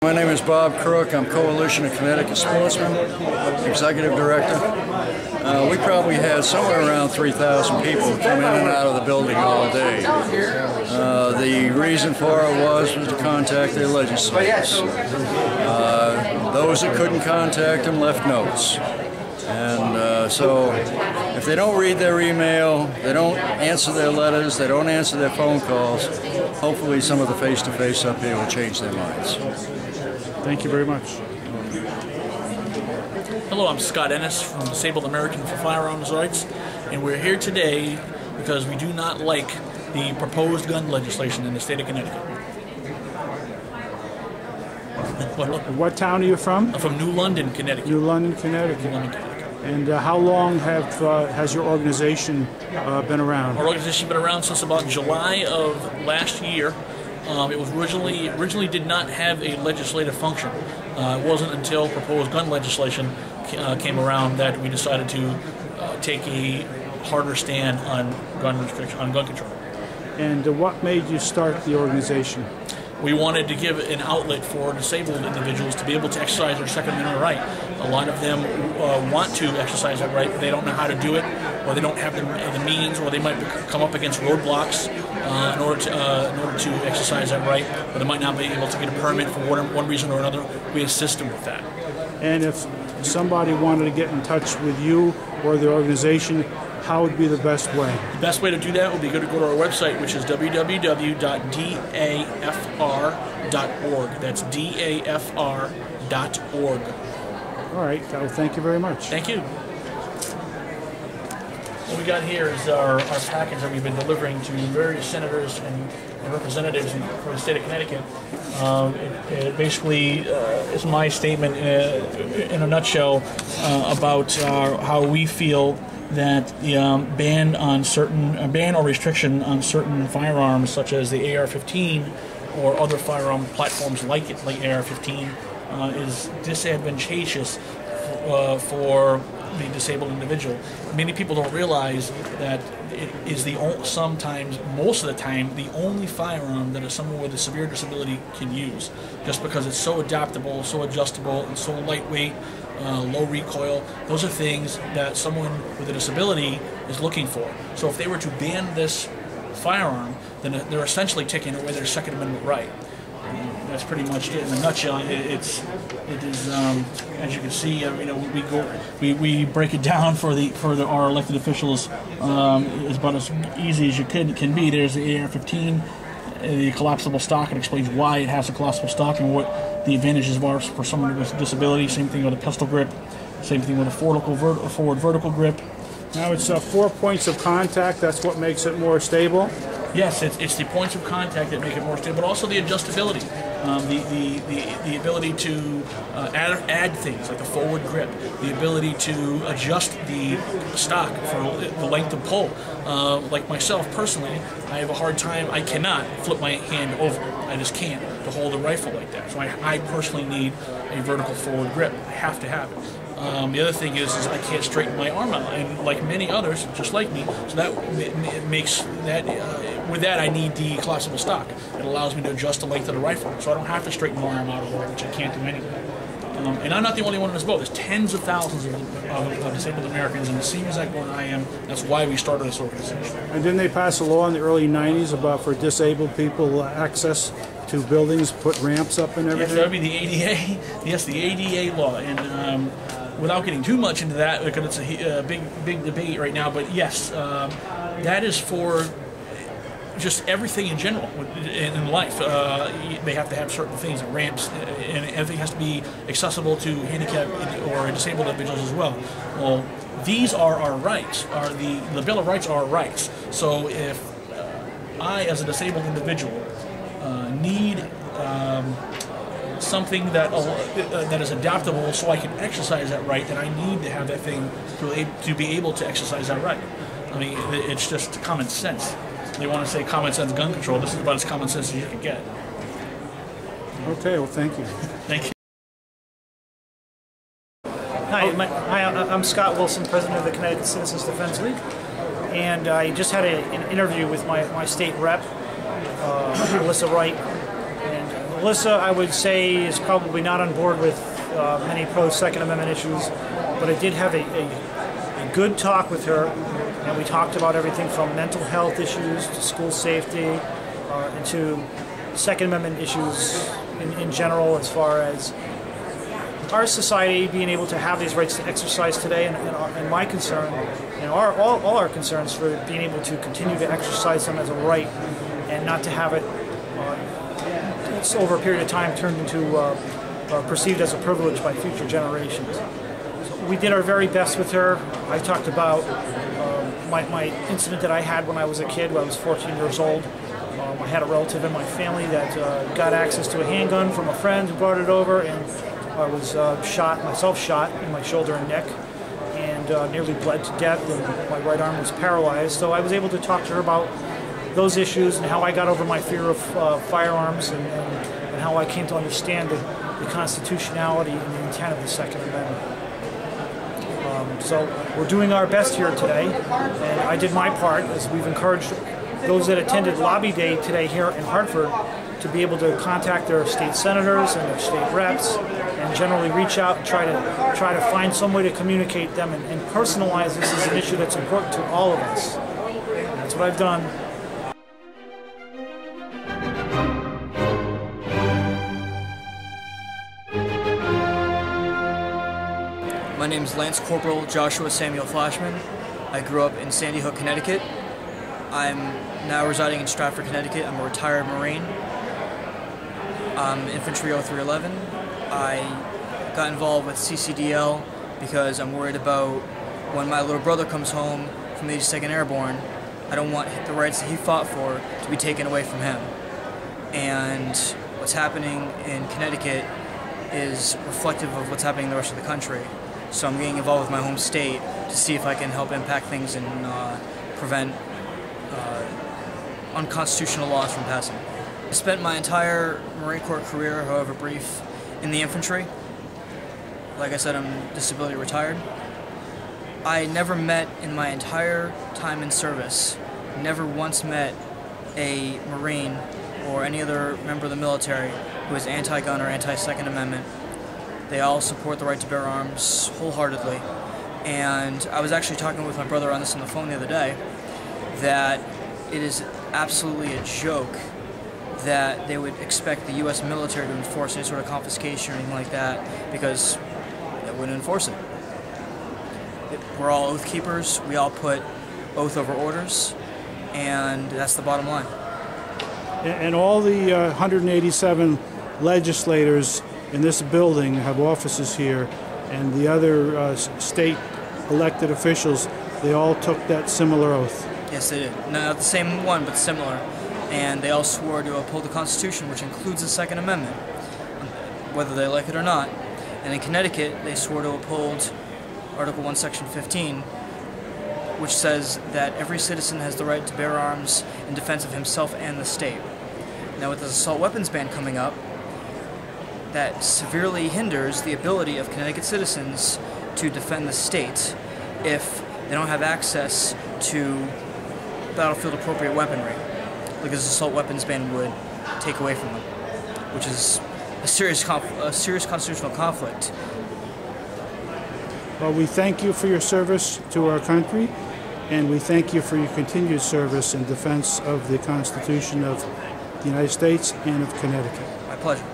My name is Bob Crook. I'm Coalition of Connecticut Sportsmen, Executive Director. We probably had somewhere around 3,000 people come in and out of the building all day. The reason for it was to contact their legislators. Those that couldn't contact them left notes. And so if they don't read their email, they don't answer their letters, they don't answer their phone calls, hopefully some of the face-to-face up here will change their minds. Thank you very much. Hello, I'm Scott Ennis from Disabled American for Firearms Rights, and we're here today because we do not like the proposed gun legislation in the state of Connecticut. What town are you from? I'm from New London, Connecticut. New London, Connecticut. New London, Connecticut. And how long has your organization been around? Our organization has been around since about July of last year. It was originally did not have a legislative function. It wasn't until proposed gun legislation came around that we decided to take a harder stand on gun control. And what made you start the organization? We wanted to give an outlet for disabled individuals to be able to exercise their Second Amendment right. A lot of them want to exercise that right, but they don't know how to do it, or they don't have the means, or they might come up against roadblocks in order to exercise that right, or they might not be able to get a permit for one reason or another. We assist them with that. And if somebody wanted to get in touch with you or the organization, how would be the best way? The best way to do that would be to go to our website, which is www.dafr.org. That's dafr.org. All right. Well, thank you very much. Thank you. What we got here is our package that we've been delivering to various senators and representatives for the state of Connecticut. It basically is my statement in a nutshell about how we feel that the ban or restriction on certain firearms, such as the AR-15 or other firearm platforms like AR-15, is disadvantageous for the disabled individual. Many people don't realize that it is sometimes, most of the time, the only firearm that someone with a severe disability can use, just because it's so adaptable, so adjustable, and so lightweight, low recoil. Those are things that someone with a disability is looking for. So if they were to ban this firearm, then they're essentially taking away their Second Amendment right. That's pretty much it in a nutshell. It is as you can see, we break it down for our elected officials. It's about as easy as you can be. There's the AR-15, the collapsible stock. It explains why it has a collapsible stock and what the advantages are for someone with a disability. Same thing with a pistol grip. Same thing with a forward vertical grip. Now it's 4 points of contact. That's what makes it more stable. Yes, it's the points of contact that make it more stable, but also the adjustability, the ability to add things like the forward grip, the ability to adjust the stock for the length of pull. Like myself personally, I have a hard time. I cannot flip my hand over. I just can't to hold a rifle like that. So I personally need a vertical forward grip. I have to have it. The other thing is I can't straighten my arm out, and like many others, just like me, so that makes that, with that I need the collapsible stock. It allows me to adjust the length of the rifle, so I don't have to straighten my arm out, which I can't do anyway. And I'm not the only one in this boat. There's tens of thousands of disabled Americans in the same exact boat I am. That's why we started this organization. And didn't they pass a law in the early 90s about for disabled people access to buildings, put ramps up and everything? Yes, that would be the ADA. Yes, the ADA law. And without getting too much into that, because it's a big debate right now, but yes, that is for just everything in general in life. They have to have certain things, ramps, and everything has to be accessible to handicapped or disabled individuals as well. Well, these are our rights. The Bill of Rights are our rights. So if I, as a disabled individual, need something that is adaptable so I can exercise that right, then I need to have that thing to be able to exercise that right. I mean, it's just common sense. They want to say common sense gun control. This is about as common sense as you can get. Okay, well, thank you. Thank you. Hi, I'm Scott Wilson, president of the Connecticut Citizens Defense League, and I just had an interview with my state rep, Alyssa Wright, and Melissa, I would say, is probably not on board with many pro-Second Amendment issues, but I did have a good talk with her, and we talked about everything from mental health issues to school safety and to Second Amendment issues in general, as far as our society being able to have these rights to exercise today, and my concern, and all our concerns for being able to continue to exercise them as a right and not to have it over a period of time turned into perceived as a privilege by future generations. So we did our very best with her. I talked about my incident that I had when I was a kid, when I was 14 years old. I had a relative in my family that got access to a handgun from a friend who brought it over, and I was shot in my shoulder and neck, and nearly bled to death, and my right arm was paralyzed. So I was able to talk to her about those issues and how I got over my fear of firearms, and how I came to understand the constitutionality and the intent of the Second Amendment. So we're doing our best here today, and I did my part, as we've encouraged those that attended Lobby Day today here in Hartford to be able to contact their state senators and their state reps, and generally reach out and try to find some way to communicate them and personalize this as an issue that's important to all of us. And that's what I've done. My name is Lance Corporal Joshua Samuel Flashman. I grew up in Sandy Hook, Connecticut. I'm now residing in Stratford, Connecticut. I'm a retired Marine. I'm Infantry 0311. I got involved with CCDL because I'm worried about when my little brother comes home from the 82nd Airborne, I don't want the rights that he fought for to be taken away from him. And what's happening in Connecticut is reflective of what's happening in the rest of the country. So I'm getting involved with my home state to see if I can help impact things and prevent unconstitutional laws from passing. I spent my entire Marine Corps career, however brief, in the infantry. Like I said, I'm disability retired. I never met in my entire time in service, never once met a Marine or any other member of the military who is anti-gun or anti-Second Amendment. They all support the right to bear arms wholeheartedly. And I was actually talking with my brother on this on the phone the other day, that it is absolutely a joke that they would expect the U.S. military to enforce any sort of confiscation or anything like that, because they wouldn't enforce it. We're all oath keepers. We all put oath over orders, and that's the bottom line. And all the 187 legislators in this building have offices here, and the other state elected officials, they all took that similar oath. Yes, they did. Not the same one, but similar. And they all swore to uphold the Constitution, which includes the Second Amendment, whether they like it or not. And in Connecticut, they swore to uphold Article 1, Section 15, which says that every citizen has the right to bear arms in defense of himself and the state. Now, with this assault weapons ban coming up, that severely hinders the ability of Connecticut citizens to defend the state if they don't have access to battlefield-appropriate weaponry, like this assault weapons ban would take away from them, which is a serious constitutional conflict. Well, we thank you for your service to our country, and we thank you for your continued service in defense of the Constitution of the United States and of Connecticut. My pleasure.